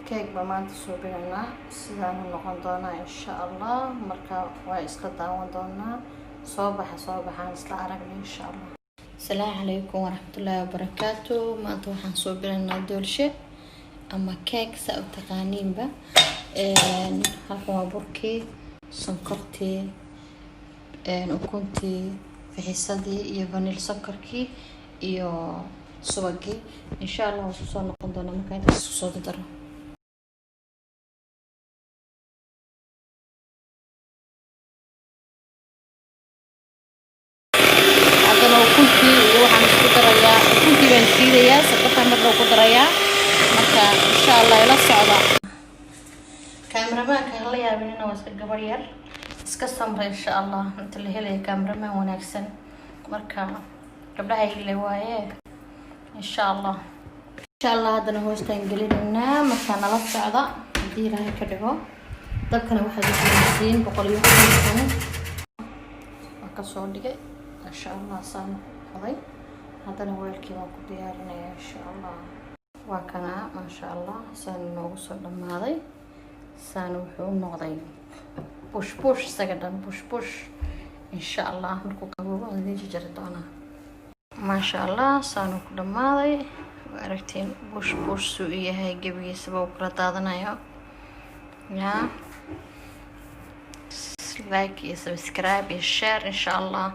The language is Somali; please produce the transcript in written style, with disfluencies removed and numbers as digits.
كيك بمانت سوبينا سيدان نقون دونا إن شاء الله مركا وإسلا داون دونا صباح نسلا عربي إن شاء الله. السلام عليكم ورحمة الله وبركاته. ما أنتوا حنسوبينا دولشة أما كيك سأو تقانين با هالكوا بركي سنكرتي وكنتي في حصدي iyo vanil sokorki iyo subagi insha Allah waxaan soo noqon doonaa marka inta isku soo daro. hadana ukunti waxaan isku darayaa ukunti baan shiidayaa sokorta marka ku darayaa marka insha Allah ila socda. kaamiramanka hala yaabinina waa iska gabar yar iska samra insha Allah inta la helay kaamiraman wanaagsan marka gabdhaha ile waaye insha Allah hadana hoostaan gelinayna marka nala socda hadii Ilaahay ka dhigo dabkana waxa jidaysiin 150 ka soo dhigay insha Allah saan qaday hadana weelkii waan ku diyaarinayaa insha Allah waa kana ma sha Allah saan noogu soo dhamaaday saan wuxuu noqday push sagadan push insha Allah markuu qaboobo aan idin jari doonaa ما شاء الله سانو كدماday aragtiin bush suu yahay gabigiisaba uu kala daadanayo like iyo subscribe iyo share insha Allah